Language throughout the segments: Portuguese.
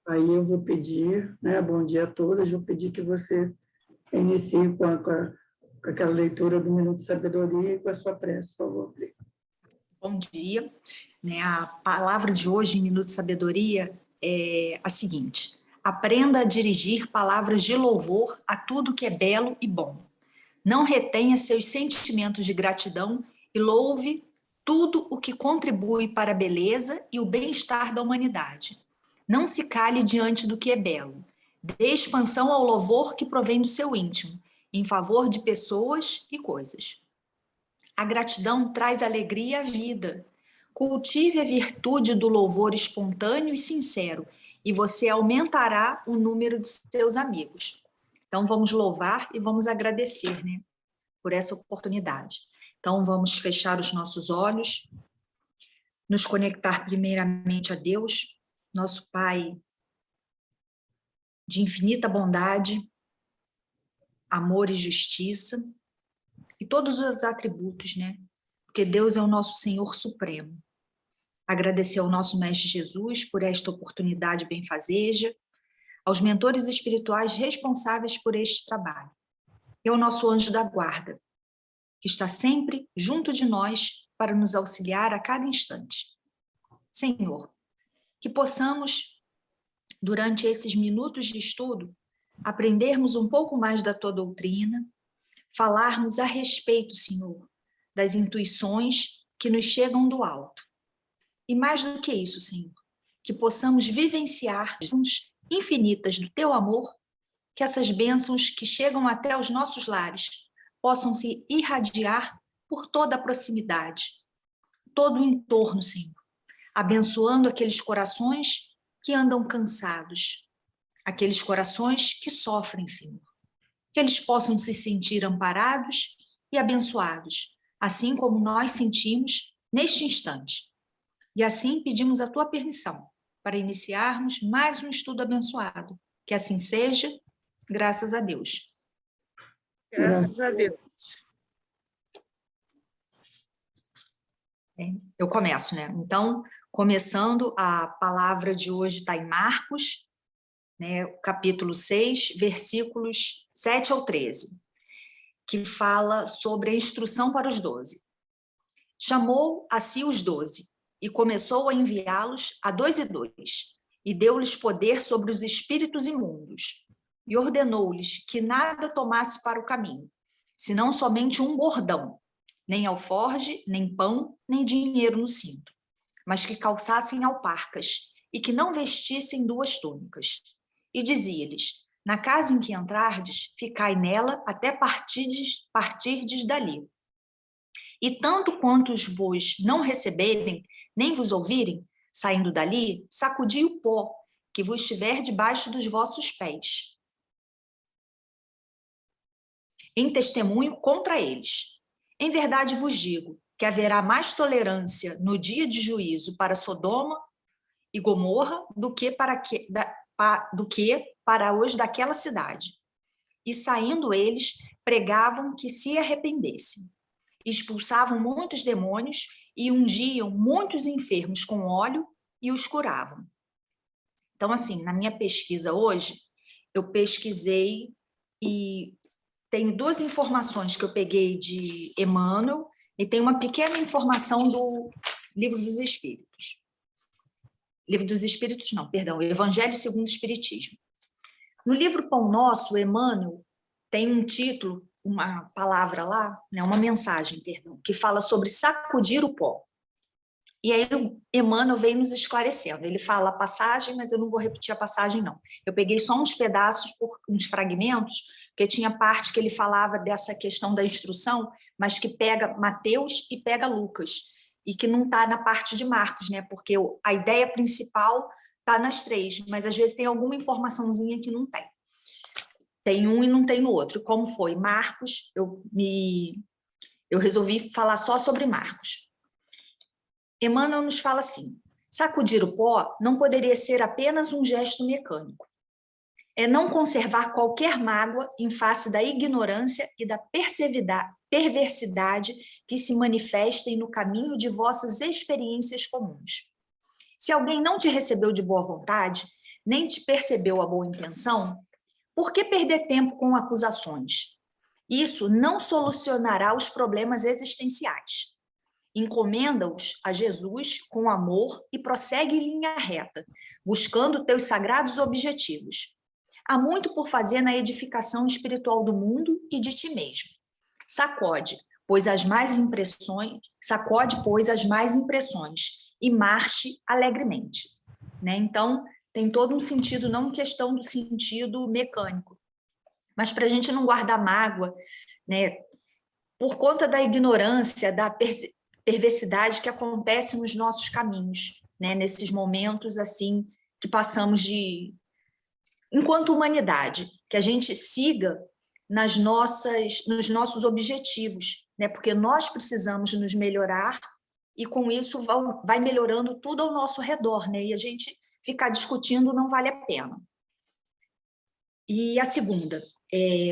Aí eu vou pedir, né, bom dia a todas, vou pedir que você inicie com aquela leitura do Minuto de Sabedoria e com a sua prece, por favor. Bom dia. A palavra de hoje em Minuto de Sabedoria é a seguinte: aprenda a dirigir palavras de louvor a tudo que é belo e bom. Não retenha seus sentimentos de gratidão e louve tudo o que contribui para a beleza e o bem-estar da humanidade. Não se cale diante do que é belo. Dê expansão ao louvor que provém do seu íntimo, em favor de pessoas e coisas. A gratidão traz alegria à vida. Cultive a virtude do louvor espontâneo e sincero, e você aumentará o número de seus amigos. Então, vamos louvar e vamos agradecer, por essa oportunidade. Então, vamos fechar os nossos olhos, nos conectar primeiramente a Deus, nosso Pai de infinita bondade, amor e justiça, e todos os atributos, Porque Deus é o nosso Senhor Supremo. Agradecer ao nosso Mestre Jesus por esta oportunidade benfazeja, aos mentores espirituais responsáveis por este trabalho, e ao nosso anjo da guarda, que está sempre junto de nós para nos auxiliar a cada instante. Senhor, que possamos, durante esses minutos de estudo, aprendermos um pouco mais da tua doutrina, falarmos a respeito, Senhor, das intuições que nos chegam do alto. E mais do que isso, Senhor, que possamos vivenciar bênçãos infinitas do teu amor, que essas bênçãos que chegam até os nossos lares possam se irradiar por toda a proximidade, todo o entorno, Senhor, abençoando aqueles corações que andam cansados, aqueles corações que sofrem, Senhor, que eles possam se sentir amparados e abençoados, assim como nós sentimos neste instante. E assim pedimos a tua permissão para iniciarmos mais um estudo abençoado. Que assim seja, graças a Deus. Graças a Deus. Eu começo, Então, começando, a palavra de hoje está em Marcos, capítulo 6, versículos 7 ao 13, que fala sobre a instrução para os 12. Chamou a si os 12 e começou a enviá-los a 2 e 2, e deu-lhes poder sobre os espíritos imundos, e ordenou-lhes que nada tomasse para o caminho, senão somente um bordão, nem alforge, nem pão, nem dinheiro no cinto, mas que calçassem alparcas, e que não vestissem 2 túnicas. E dizia-lhes: na casa em que entrardes, ficai nela até partirdes dali. E tanto quantos vos não receberem, nem vos ouvirem, saindo dali, sacudi o pó que vos estiver debaixo dos vossos pés, em testemunho contra eles. Em verdade vos digo que haverá mais tolerância no dia de juízo para Sodoma e Gomorra do que para os daquela cidade. E saindo eles, pregavam que se arrependessem. Expulsavam muitos demônios e ungiam muitos enfermos com óleo e os curavam. Então, assim, na minha pesquisa hoje, eu pesquisei e tenho 2 informações que eu peguei de Emmanuel e tem uma pequena informação do Livro dos Espíritos. Livro dos Espíritos, não, perdão, Evangelho segundo o Espiritismo. No livro Pão Nosso, Emmanuel tem um título, uma palavra lá, uma mensagem, perdão, que fala sobre sacudir o pó. E aí o Emmanuel vem nos esclarecendo. Ele fala a passagem, mas eu não vou repetir a passagem, não. Eu peguei só uns pedaços, uns fragmentos, porque tinha parte que ele falava dessa questão da instrução, mas que pega Mateus e pega Lucas, e que não está na parte de Marcos, porque a ideia principal está nas 3, mas às vezes tem alguma informaçãozinha que não tem. Tem um e não tem no outro. Como foi? Marcos, eu resolvi falar só sobre Marcos. Emmanuel nos fala assim: sacudir o pó não poderia ser apenas um gesto mecânico. É não conservar qualquer mágoa em face da ignorância e da perversidade que se manifestem no caminho de vossas experiências comuns. Se alguém não te recebeu de boa vontade, nem te percebeu a boa intenção? Por que perder tempo com acusações? Isso não solucionará os problemas existenciais. Encomenda-os a Jesus com amor e prossegue em linha reta, buscando teus sagrados objetivos. Há muito por fazer na edificação espiritual do mundo e de ti mesmo. Sacode, pois as mais impressões e marche alegremente. Né? Então, tem todo um sentido, não questão do sentido mecânico, mas para a gente não guardar mágoa, né? Por conta da ignorância, da perversidade que acontece nos nossos caminhos, né? Nesses momentos assim que passamos enquanto humanidade, que a gente siga nos nossos objetivos, né? Porque nós precisamos nos melhorar e com isso vai melhorando tudo ao nosso redor, né? E a gente ficar discutindo não vale a pena. E a segunda,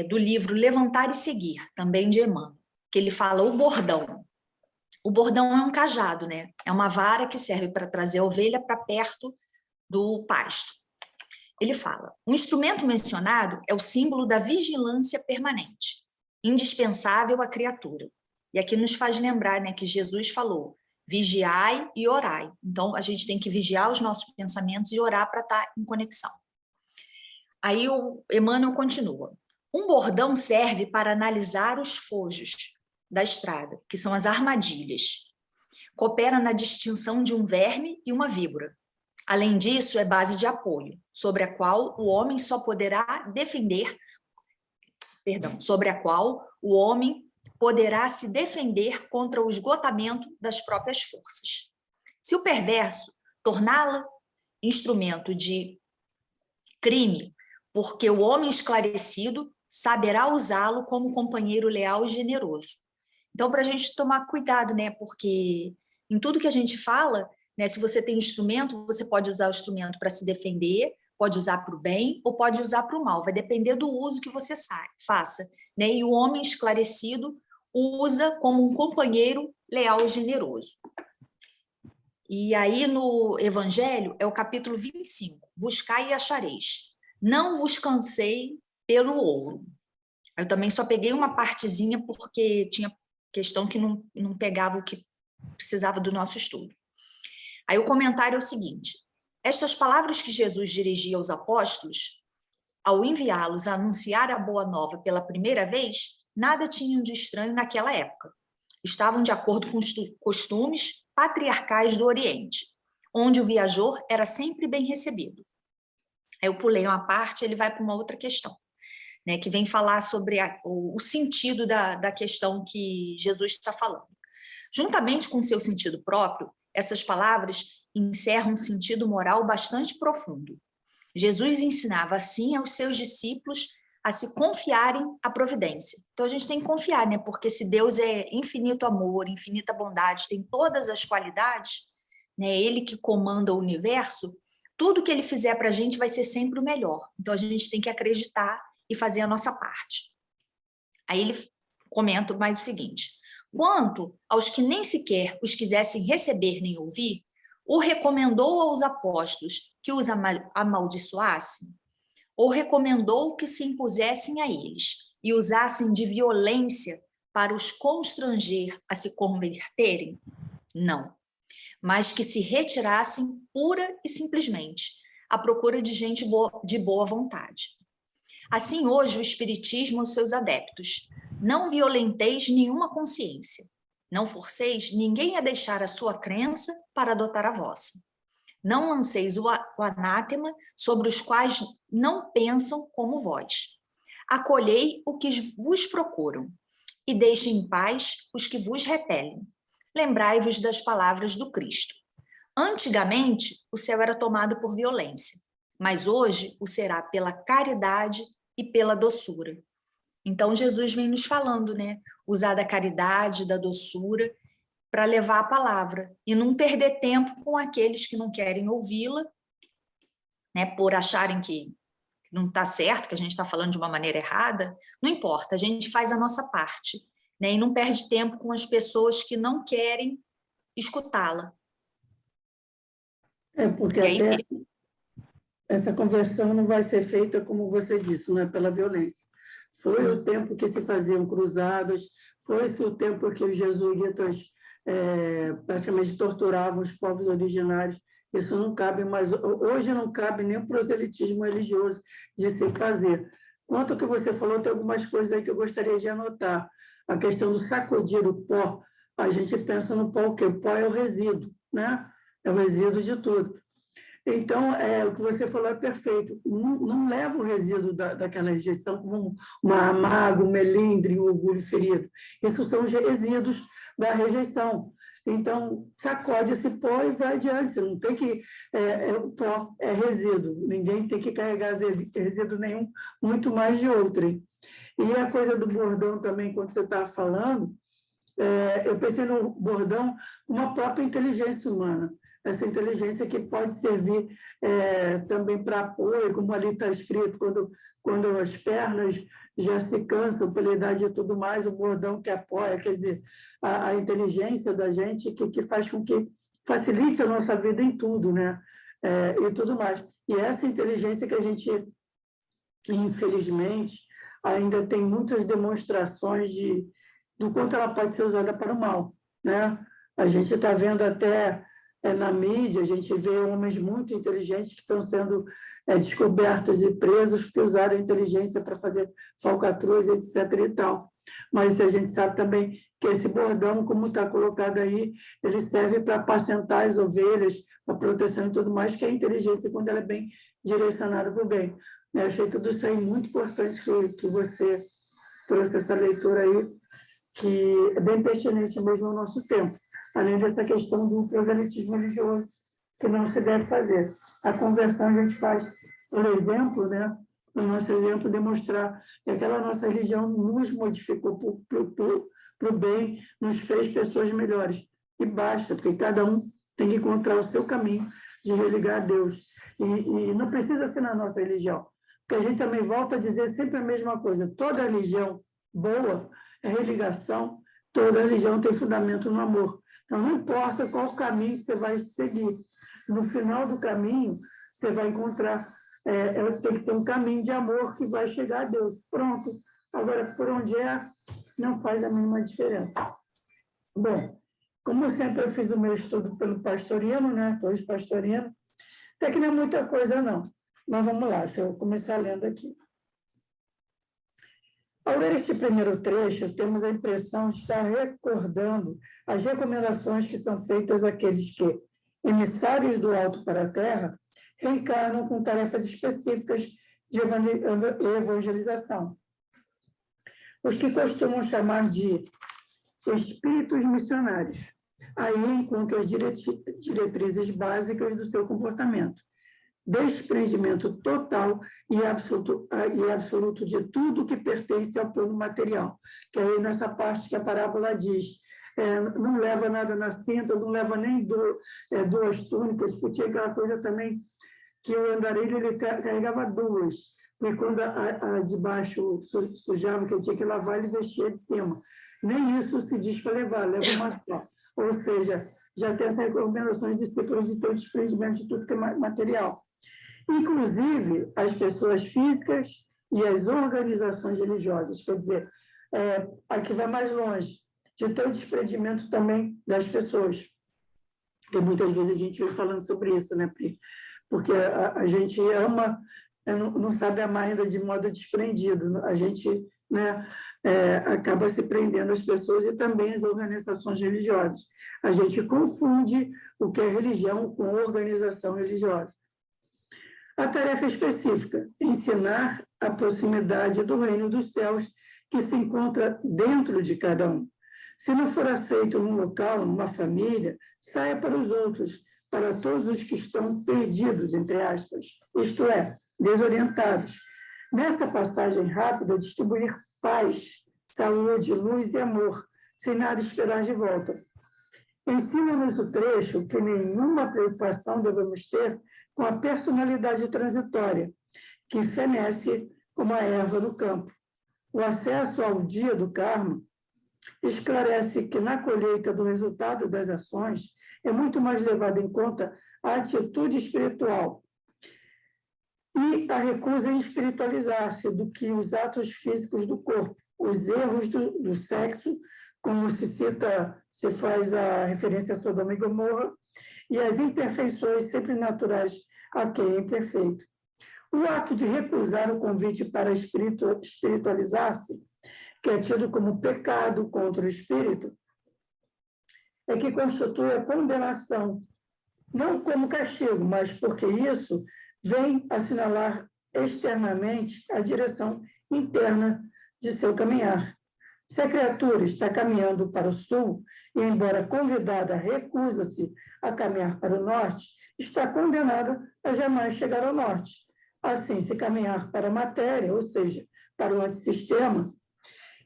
do livro Levantar e Seguir, também de Emmanuel, que ele fala o bordão. O bordão é um cajado, né? É uma vara que serve para trazer a ovelha para perto do pasto. Ele fala, o instrumento mencionado é o símbolo da vigilância permanente, indispensável à criatura. E aqui nos faz lembrar, né, que Jesus falou, vigiai e orai. Então, a gente tem que vigiar os nossos pensamentos e orar para estar em conexão. Aí o Emmanuel continua. Um bordão serve para analisar os fojos da estrada, que são as armadilhas. Coopera na distinção de um verme e uma víbora. Além disso, é base de apoio, sobre a qual o homem poderá se defender contra o esgotamento das próprias forças. Se o perverso torná-la instrumento de crime, porque o homem esclarecido saberá usá-lo como companheiro leal e generoso. Então, para a gente tomar cuidado, né? Porque em tudo que a gente fala, né, se você tem instrumento, você pode usar o instrumento para se defender, pode usar para o bem ou pode usar para o mal, vai depender do uso que você faça. Né? E o homem esclarecido usa como um companheiro leal e generoso. E aí no Evangelho é o capítulo 25, buscai e achareis. Não vos cansei pelo ouro. Eu também só peguei uma partezinha porque tinha questão que não pegava o que precisava do nosso estudo. Aí o comentário é o seguinte, estas palavras que Jesus dirigia aos apóstolos, ao enviá-los a anunciar a boa nova pela primeira vez, nada tinham de estranho naquela época. Estavam de acordo com os costumes patriarcais do Oriente, onde o viajor era sempre bem recebido. Aí eu pulei uma parte, ele vai para uma outra questão, né, que vem falar sobre o sentido da questão que Jesus está falando. Juntamente com seu sentido próprio, essas palavras encerram um sentido moral bastante profundo. Jesus ensinava assim aos seus discípulos a se confiarem à providência. Então a gente tem que confiar, né? Porque se Deus é infinito amor, infinita bondade, tem todas as qualidades, né? Ele que comanda o universo, tudo que ele fizer para a gente vai ser sempre o melhor. Então a gente tem que acreditar e fazer a nossa parte. Aí ele comenta mais o seguinte, quanto aos que nem sequer os quisessem receber nem ouvir, o recomendou aos apóstolos que os amaldiçoassem, ou recomendou que se impusessem a eles e usassem de violência para os constranger a se converterem? Não, mas que se retirassem pura e simplesmente, à procura de gente de boa vontade. Assim hoje o Espiritismo aos seus adeptos, não violenteis nenhuma consciência, não forceis ninguém a deixar a sua crença para adotar a vossa. Não lanceis o anátema sobre os quais não pensam como vós. Acolhei o que vos procuram e deixem em paz os que vos repelem. Lembrai-vos das palavras do Cristo. Antigamente, o céu era tomado por violência, mas hoje o será pela caridade e pela doçura. Então, Jesus vem nos falando, né? Usar da caridade, da doçura, para levar a palavra e não perder tempo com aqueles que não querem ouvi-la, né, por acharem que não está certo, que a gente está falando de uma maneira errada, não importa, a gente faz a nossa parte, né, e não perde tempo com as pessoas que não querem escutá-la. Porque e aí, essa conversão não vai ser feita, como você disse, não é pela violência. Foi o tempo que se faziam cruzadas, foi-se o tempo que os jesuítas praticamente torturavam os povos originários. Isso não cabe mais. Hoje não cabe nem o proselitismo religioso de se fazer. Quanto ao que você falou, tem algumas coisas aí que eu gostaria de anotar. A questão do sacudir o pó, a gente pensa no pó o quê? O pó é o resíduo, né? É o resíduo de tudo. Então, o que você falou é perfeito. Não leva o resíduo daquela rejeição como uma mágoa, um melindre, um orgulho ferido. Esses são os resíduos da rejeição. Então, sacode esse pó e vai adiante. Você não tem que... o pó é resíduo. Ninguém tem que carregar resíduo nenhum, muito mais de outrem. E a coisa do bordão também, quando você estava falando, eu pensei no bordão como a própria inteligência humana. Essa inteligência que pode servir também para apoio, como ali está escrito, quando as pernas já se cansam pela idade e tudo mais, o bordão que apoia, quer dizer, a inteligência da gente que faz com que facilite a nossa vida em tudo, né? E tudo mais. E essa inteligência que a gente, infelizmente, ainda tem muitas demonstrações do quanto ela pode ser usada para o mal, né? A gente está vendo até na mídia, a gente vê homens muito inteligentes que estão sendo descobertos e presos porque usaram a inteligência para fazer falcatruas, etc. e tal. Mas a gente sabe também que esse bordão, como está colocado aí, ele serve para apacentar as ovelhas, para proteção e tudo mais, que é a inteligência quando ela é bem direcionada para o bem. Eu achei tudo isso aí muito importante que você trouxe essa leitura aí, que é bem pertinente mesmo ao nosso tempo. Além dessa questão do proselitismo religioso, que não se deve fazer. A conversão a gente faz, por exemplo, né, no nosso exemplo, demonstrar que aquela nossa religião nos modificou para o bem, nos fez pessoas melhores. E basta, porque cada um tem que encontrar o seu caminho de religar a Deus. E não precisa ser na nossa religião, porque a gente também volta a dizer sempre a mesma coisa. Toda religião boa é religação, toda religião tem fundamento no amor. Então, não importa qual o caminho que você vai seguir. No final do caminho, você vai encontrar... tem que ser um caminho de amor que vai chegar a Deus. Pronto. Agora, por onde não faz a mínima diferença. Bom, como sempre eu fiz o meu estudo pelo pastorino, né? Hoje pastorino. Até que não é muita coisa, não. Mas vamos lá, deixa eu começar lendo aqui. Ao ler este primeiro trecho, temos a impressão de estar recordando as recomendações que são feitas àqueles que, emissários do alto para a terra, reencarnam com tarefas específicas de evangelização. Os que costumam chamar de espíritos missionários. Aí encontram as diretrizes básicas do seu comportamento. Desprendimento total e absoluto de tudo que pertence ao plano material. Que aí nessa parte que a parábola diz, não leva nada na cinta, não leva nem duas túnicas, porque tinha aquela coisa também que o andarilho ele carregava duas, porque quando a de baixo sujava, que ele tinha que lavar, ele vestia de cima. Nem isso se diz para levar, leva uma só. Ou seja, já tem essa recomendação de discípulos de ter o desprendimento de tudo que é material. Inclusive as pessoas físicas e as organizações religiosas. Quer dizer, aqui vai mais longe, de ter o desprendimento também das pessoas. Porque muitas vezes a gente vem falando sobre isso, né, Pri? Porque a gente ama, não sabe amar ainda de modo desprendido. A gente, né, acaba se prendendo às pessoas e também às organizações religiosas. A gente confunde o que é religião com organização religiosa. A tarefa específica, ensinar a proximidade do reino dos céus que se encontra dentro de cada um. Se não for aceito num local, numa família, saia para os outros, para todos os que estão perdidos, entre aspas, isto é, desorientados. Nessa passagem rápida, distribuir paz, saúde, luz e amor, sem nada esperar de volta. Ensina-nos o trecho que nenhuma preocupação devemos ter com a personalidade transitória, que fenece como a erva no campo. O acesso ao dia do karma esclarece que na colheita do resultado das ações é muito mais levada em conta a atitude espiritual E a recusa em espiritualizar-se do que os atos físicos do corpo, os erros do sexo, como se faz a referência a Sodoma e Gomorra, e as imperfeições sempre naturais a quem é imperfeito. O ato de recusar o convite para espiritualizar-se, que é tido como pecado contra o espírito, é que constitui a condenação, não como castigo, mas porque isso vem assinalar externamente a direção interna de seu caminhar. Se a criatura está caminhando para o sul e, embora convidada, recusa-se a caminhar para o norte, está condenada a jamais chegar ao norte. Assim, se caminhar para a matéria, ou seja, para o antissistema,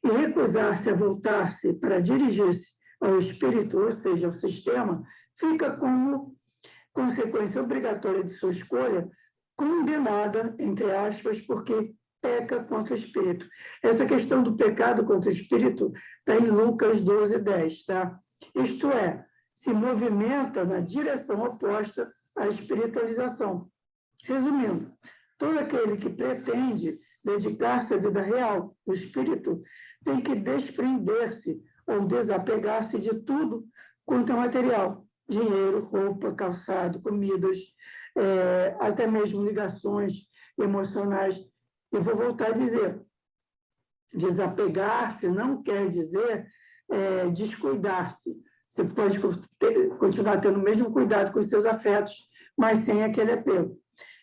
e recusar-se a voltar-se para dirigir-se ao espírito, ou seja, ao sistema, fica como consequência obrigatória de sua escolha, condenada, entre aspas, porque peca contra o espírito. Essa questão do pecado contra o espírito está em Lucas 12, 10, tá? Isto é, se movimenta na direção oposta à espiritualização. Resumindo, todo aquele que pretende dedicar-se à vida real do espírito tem que desprender-se ou desapegar-se de tudo quanto é material, dinheiro, roupa, calçado, comidas, até mesmo ligações emocionais. Eu vou voltar a dizer, desapegar-se não quer dizer descuidar-se. Você pode continuar tendo o mesmo cuidado com os seus afetos, mas sem aquele apego.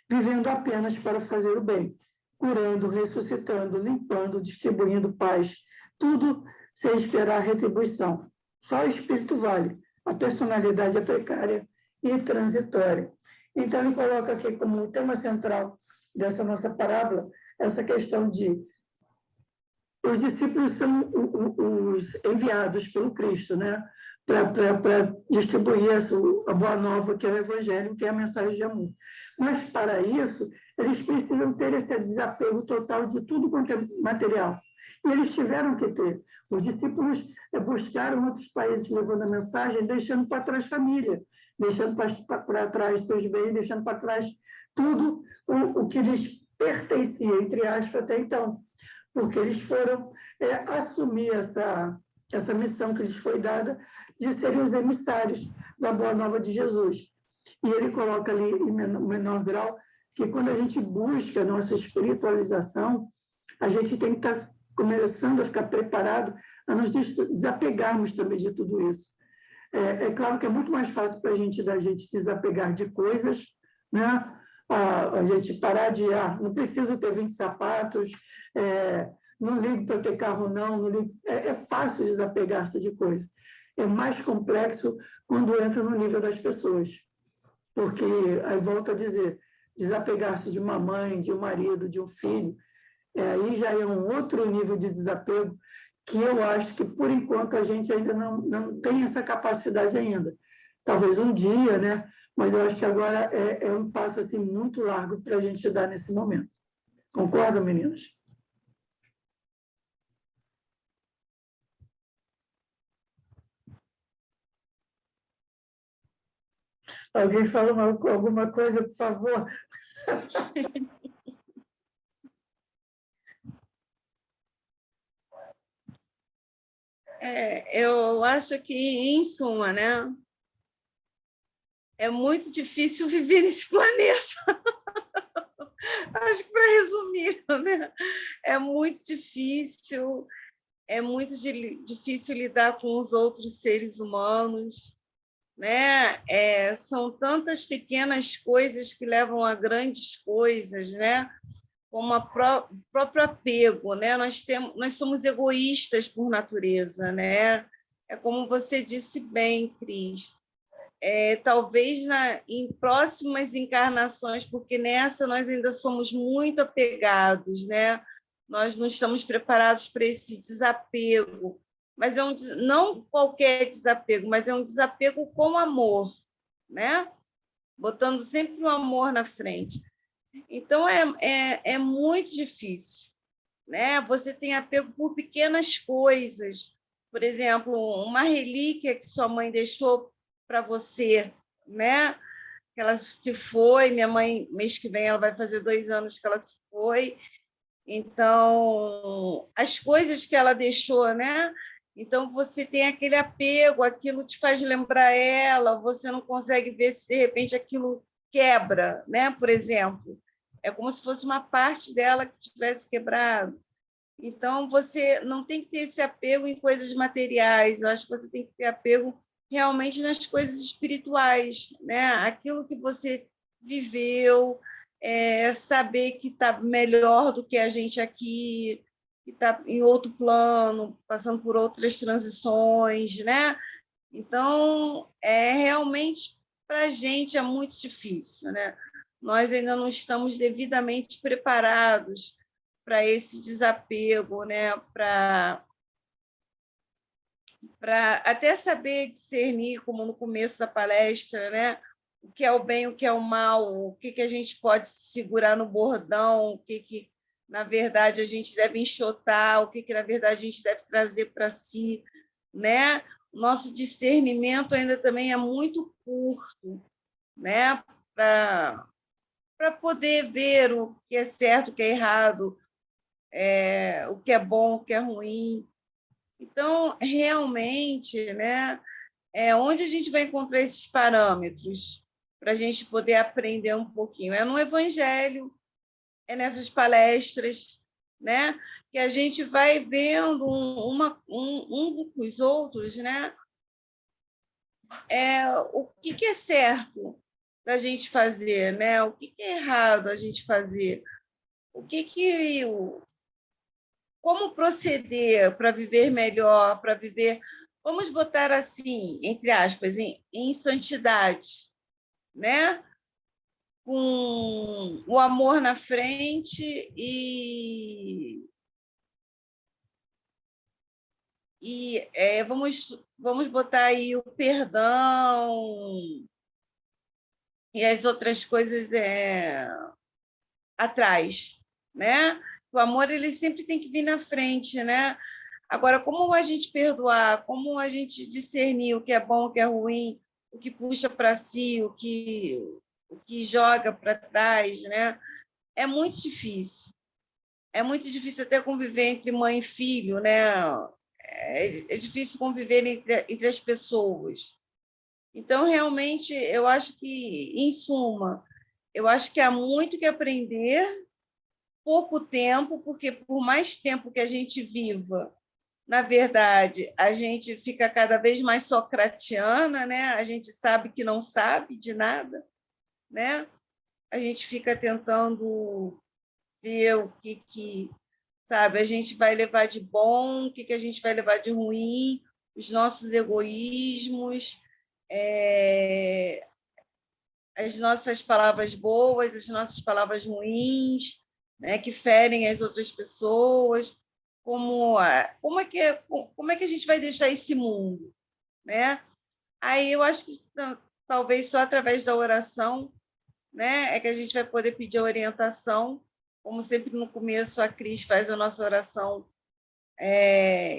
Vivendo apenas para fazer o bem, curando, ressuscitando, limpando, distribuindo paz, tudo sem esperar retribuição. Só o espírito vale, a personalidade é precária e transitória. Então, ele coloca aqui como tema central dessa nossa parábola essa questão de os discípulos são os enviados pelo Cristo, né? Para distribuir a boa nova, que é o Evangelho, que é a mensagem de amor. Mas, para isso, eles precisam ter esse desapego total de tudo quanto é material. E eles tiveram que ter. Os discípulos buscaram outros países levando a mensagem, deixando para trás família, deixando para trás seus bens, deixando para trás tudo o que lhes pertencia, entre aspas, até então. Porque eles foram assumir essa missão que lhes foi dada de serem os emissários da Boa Nova de Jesus. E ele coloca ali, em menor grau, que quando a gente busca a nossa espiritualização, a gente tem que estar começando a ficar preparado a nos desapegarmos também de tudo isso. É claro que é muito mais fácil para a gente desapegar de coisas, né? A gente parar de, não preciso ter 20 sapatos, não ligo para ter carro, não ligo. É fácil desapegar-se de coisas. É mais complexo quando entra no nível das pessoas. Porque, aí volto a dizer, desapegar-se de uma mãe, de um marido, de um filho, aí já é um outro nível de desapego que eu acho que, por enquanto, a gente ainda não tem essa capacidade ainda. Talvez um dia, né? Mas eu acho que agora é um passo assim, muito largo para a gente dar nesse momento. Concordam, meninas? Alguém fala alguma coisa, por favor? Eu acho que, em suma, né, é muito difícil viver nesse planeta. Acho que, para resumir, né, é muito difícil lidar com os outros seres humanos, né? São tantas pequenas coisas que levam a grandes coisas, né? Como o próprio apego, né? Nós somos egoístas por natureza, né? É como você disse bem, Cris. Talvez em próximas encarnações, porque nessa nós ainda somos muito apegados, né? Nós não estamos preparados para esse desapego, mas não qualquer desapego, mas é um desapego com amor, né? Botando sempre o amor na frente. Então, é muito difícil, né? Você tem apego por pequenas coisas, por exemplo, uma relíquia que sua mãe deixou para você, né? que ela se foi. Minha mãe, mês que vem, ela vai fazer 2 anos que ela se foi. Então, as coisas que ela deixou, né? Então, você tem aquele apego, aquilo te faz lembrar ela, você não consegue ver se, de repente, aquilo quebra, né? Por exemplo, é como se fosse uma parte dela que tivesse quebrado. Então, você não tem que ter esse apego em coisas materiais, eu acho que você tem que ter apego realmente nas coisas espirituais, né? Aquilo que você viveu, saber que está melhor do que a gente aqui, que está em outro plano, passando por outras transições, né? Então, realmente, para a gente é muito difícil, né? Nós ainda não estamos devidamente preparados para esse desapego, né? Para até saber discernir, como no começo da palestra, né? O que é o bem, o que é o mal, o que a gente pode segurar no bordão, o que na verdade, a gente deve enxotar, o que na verdade, a gente deve trazer para si, né? Nosso discernimento ainda também é muito curto, né? Para poder ver o que é certo, o que é errado, o que é bom, o que é ruim. Então, realmente, né, onde a gente vai encontrar esses parâmetros para a gente poder aprender um pouquinho? É no Evangelho, é nessas palestras, né, que a gente vai vendo um com os outros, né, o que é certo da gente fazer, né, o que é errado a gente fazer, como proceder para viver melhor, para viver, vamos botar assim, entre aspas, em santidade, né? Com o amor na frente vamos botar aí o perdão e as outras coisas atrás, né? O amor ele sempre tem que vir na frente, né? Agora, como a gente perdoar, como a gente discernir o que é bom, o que é ruim, o que puxa para si, o que joga para trás, né? É muito difícil. É muito difícil até conviver entre mãe e filho, né? É difícil conviver entre as pessoas. Então, realmente, eu acho que, em suma, eu acho que há muito que aprender, pouco tempo, porque por mais tempo que a gente viva, na verdade, a gente fica cada vez mais socratiana, né? A gente sabe que não sabe de nada, né? A gente fica tentando ver o que sabe, a gente vai levar de bom, o que a gente vai levar de ruim, os nossos egoísmos, as nossas palavras boas, as nossas palavras ruins, né, que ferem as outras pessoas. Como é que a gente vai deixar esse mundo, né? Aí eu acho que talvez só através da oração, né, é que a gente vai poder pedir orientação. Como sempre no começo a Cris faz a nossa oração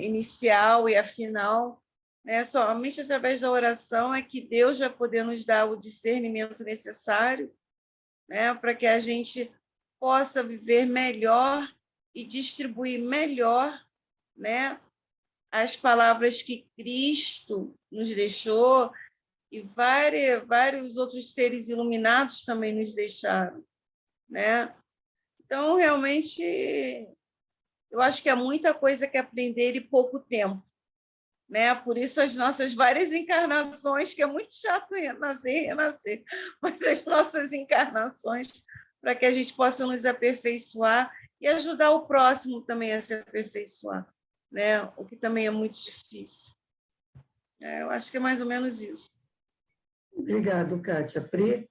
inicial e a final, né? Somente através da oração é que Deus vai poder nos dar o discernimento necessário, né, para que a gente possa viver melhor e distribuir melhor, né, as palavras que Cristo nos deixou e vários outros seres iluminados também nos deixaram, né? Então, realmente, eu acho que há muita coisa que aprender e pouco tempo, né? Por isso as nossas várias encarnações, que é muito chato nascer e renascer, mas as nossas encarnações para que a gente possa nos aperfeiçoar e ajudar o próximo também a se aperfeiçoar, né? O que também é muito difícil. Eu acho que é mais ou menos isso. Obrigado, Kátia. Pri?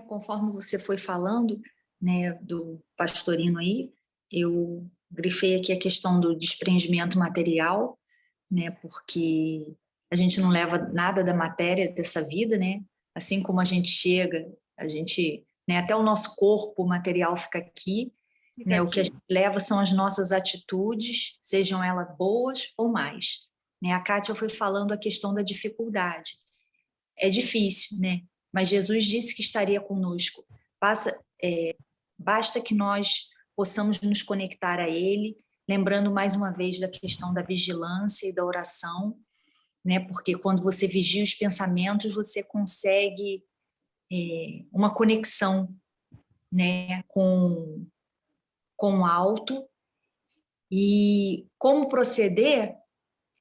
Conforme você foi falando, né, do pastorino aí, eu grifei aqui a questão do desprendimento material, né, porque a gente não leva nada da matéria dessa vida, né? Assim como a gente chega, a gente, né, até o nosso corpo material fica aqui, né? O que a gente leva são as nossas atitudes, sejam elas boas ou mais, né? A Kátia foi falando a questão da dificuldade. é difícil, né? Mas Jesus disse que estaria conosco. Basta que nós possamos nos conectar a Ele, lembrando mais uma vez da questão da vigilância e da oração, né? Porque quando você vigia os pensamentos, você consegue uma conexão, né, com o alto. E como proceder,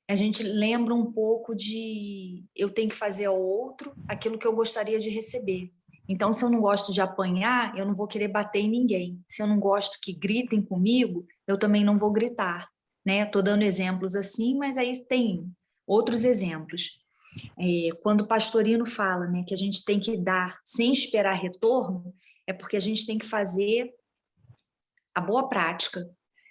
a gente lembra um pouco de eu tenho que fazer ao outro aquilo que eu gostaria de receber. Então, se eu não gosto de apanhar, eu não vou querer bater em ninguém. Se eu não gosto que gritem comigo, eu também não vou gritar, né? Estou dando exemplos assim, mas aí tem outros exemplos. Quando o Pastorino fala, né, que a gente tem que dar sem esperar retorno, é porque a gente tem que fazer a boa prática,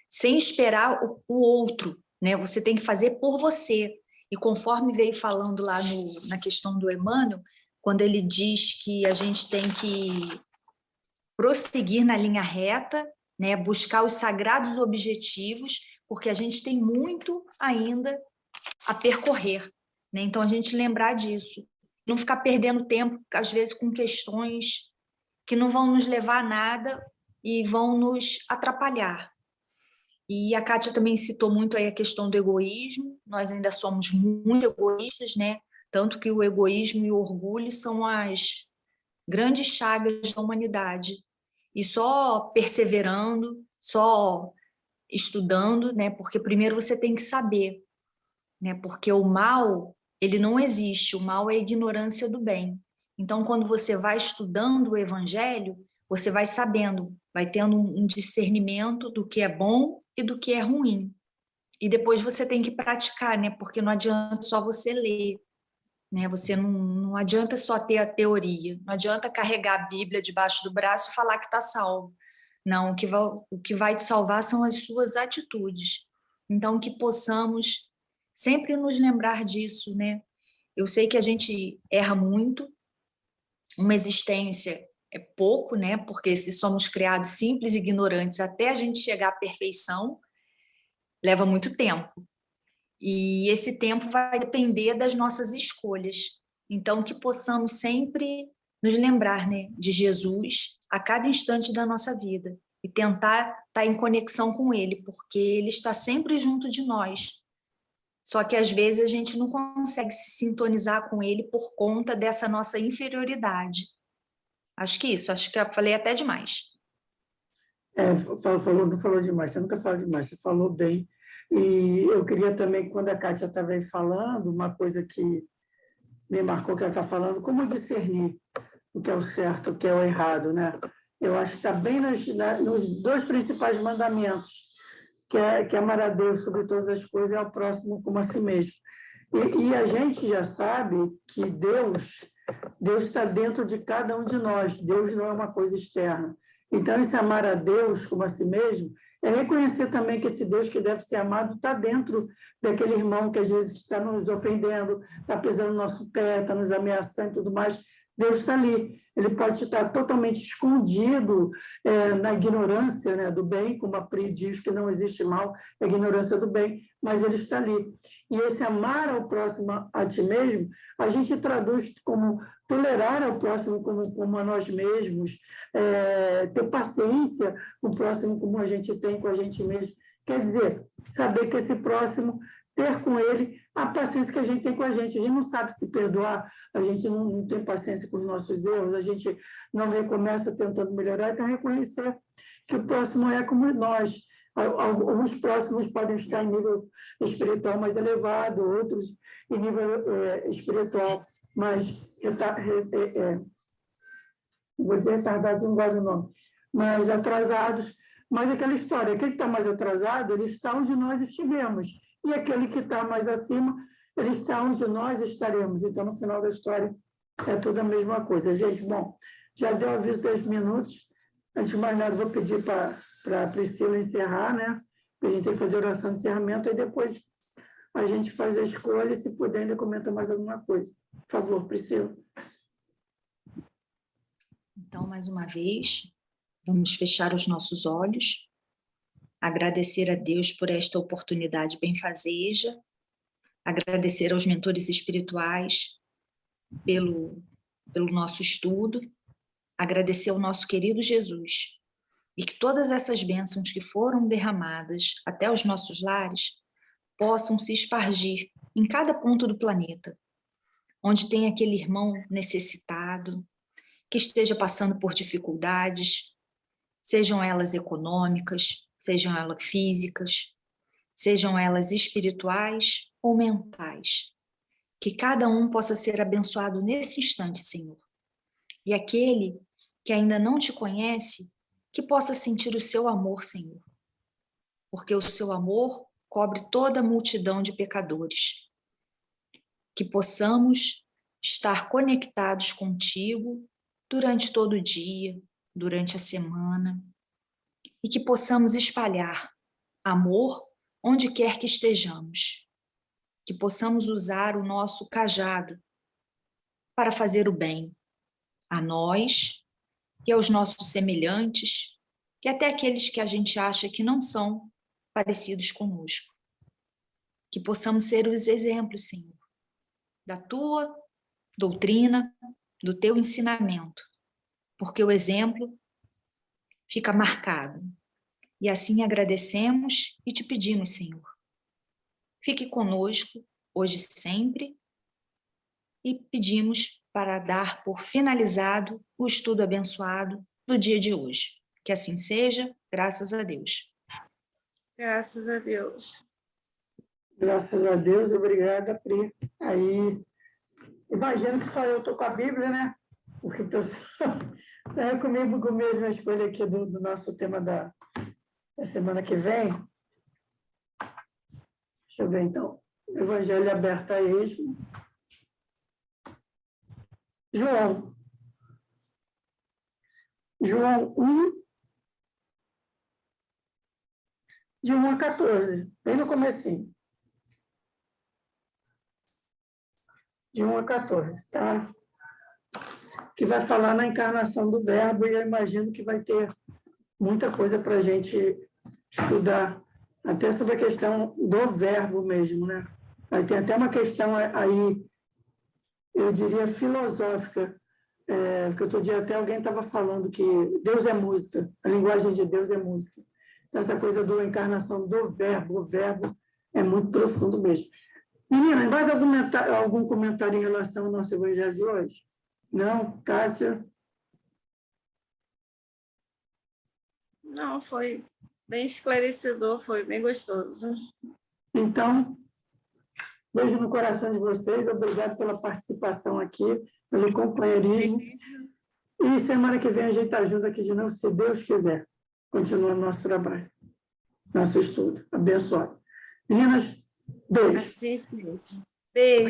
sem esperar o outro, né? Você tem que fazer por você. E conforme veio falando lá na questão do Emmanuel, quando ele diz que a gente tem que prosseguir na linha reta, né? Buscar os sagrados objetivos, porque a gente tem muito ainda a percorrer, né? Então, a gente lembrar disso. Não ficar perdendo tempo, às vezes, com questões que não vão nos levar a nada e vão nos atrapalhar. E a Kátia também citou muito aí a questão do egoísmo. Nós ainda somos muito egoístas, né? Tanto que o egoísmo e o orgulho são as grandes chagas da humanidade. E só perseverando, só estudando, né? Porque primeiro você tem que saber, né? Porque o mal, ele não existe. O mal é a ignorância do bem. Então, quando você vai estudando o evangelho, você vai sabendo, vai tendo um discernimento do que é bom e do que é ruim. E depois você tem que praticar, né? Porque não adianta só você ler, né? Você não adianta só ter a teoria, não adianta carregar a Bíblia debaixo do braço e falar que está salvo. Não, o que vai te salvar são as suas atitudes. Então, que possamos sempre nos lembrar disso, né? Eu sei que a gente erra muito, uma existência é pouco, né? Porque se somos criados simples e ignorantes até a gente chegar à perfeição, leva muito tempo. E esse tempo vai depender das nossas escolhas. Então, que possamos sempre nos lembrar, né, de Jesus a cada instante da nossa vida e tentar estar em conexão com Ele, porque Ele está sempre junto de nós. Só que, às vezes, a gente não consegue se sintonizar com Ele por conta dessa nossa inferioridade. Acho que eu falei até demais. Não falou demais, você nunca fala demais, você falou bem. E eu queria também, quando a Kátia estava aí falando, uma coisa que me marcou que ela está falando, como discernir o que é o certo, o que é o errado, né? Eu acho que está bem nos dois principais mandamentos, que é amar a Deus sobre todas as coisas e ao próximo como a si mesmo. E a gente já sabe que Deus está dentro de cada um de nós, Deus não é uma coisa externa. Então, esse amar a Deus como a si mesmo é reconhecer também que esse Deus que deve ser amado está dentro daquele irmão que às vezes está nos ofendendo, está pisando no nosso pé, está nos ameaçando e tudo mais. Deus está ali. Ele pode estar totalmente escondido na ignorância, né, do bem, como a Pri diz que não existe mal, é a ignorância do bem, mas ele está ali. E esse amar ao próximo a ti mesmo, a gente traduz como tolerar ao próximo como a nós mesmos, ter paciência com o próximo como a gente tem com a gente mesmo. Quer dizer, saber que esse próximo, ter com ele a paciência que a gente tem com a gente. A gente não sabe se perdoar, a gente não tem paciência com os nossos erros, a gente não recomeça tentando melhorar, então reconhecer que o próximo é como nós. Alguns próximos podem estar em nível espiritual mais elevado, outros em nível espiritual mais, vou dizer retardado, não gosto do nome, mais atrasados. Mas aquela história, aquele que está mais atrasado, ele está onde nós estivemos. E aquele que está mais acima, ele está onde nós estaremos. Então, no final da história, é tudo a mesma coisa. Gente, bom, já deu aviso 10 minutos. Antes de mais nada, vou pedir para a Priscila encerrar, né? A gente tem que fazer oração de encerramento, aí depois a gente faz a escolha e, se puder, ainda comenta mais alguma coisa. Por favor, Priscila. Então, mais uma vez, vamos fechar os nossos olhos, agradecer a Deus por esta oportunidade benfazeja, agradecer aos mentores espirituais pelo nosso estudo, agradecer ao nosso querido Jesus, e que todas essas bênçãos que foram derramadas até os nossos lares possam se espargir em cada ponto do planeta, onde tem aquele irmão necessitado, que esteja passando por dificuldades, sejam elas econômicas, sejam elas físicas, sejam elas espirituais ou mentais. Que cada um possa ser abençoado nesse instante, Senhor. E aquele que ainda não te conhece, que possa sentir o seu amor, Senhor. Porque o seu amor cobre toda a multidão de pecadores. Que possamos estar conectados contigo durante todo o dia, durante a semana, e que possamos espalhar amor onde quer que estejamos. Que possamos usar o nosso cajado para fazer o bem a nós e aos nossos semelhantes e até aqueles que a gente acha que não são parecidos conosco. Que possamos ser os exemplos, Senhor, da tua doutrina, do teu ensinamento, porque o exemplo fica marcado. E assim agradecemos e te pedimos, Senhor, fique conosco hoje e sempre, e pedimos para dar por finalizado o estudo abençoado do dia de hoje. Que assim seja, graças a Deus. Graças a Deus. Graças a Deus, obrigada, Pri. Aí, imagino que só eu estou com a Bíblia, né? Porque o pessoal está comigo com a mesma escolha aqui do nosso tema da semana que vem. Deixa eu ver, então. Evangelho aberto a esmo. João 1, de 1 a 14, bem no comecinho. De 1 a 14, tá? Que vai falar na encarnação do Verbo, e eu imagino que vai ter muita coisa para a gente estudar, até sobre a questão do Verbo mesmo, né? Vai ter até uma questão aí, eu diria, filosófica, que outro dia até alguém estava falando que Deus é música, a linguagem de Deus é música. Então, essa coisa da encarnação do Verbo, o Verbo é muito profundo mesmo. Menina, mais algum comentário em relação ao nosso evangelho de hoje? Não? Kátia? Não, foi bem esclarecedor, foi bem gostoso. Então, beijo no coração de vocês, obrigado pela participação aqui, pelo companheirismo. E semana que vem a gente está junto aqui de novo, se Deus quiser. Continuando nosso trabalho, nosso estudo. Abençoado. Meninas, beijo. Assim, sim. Beijo.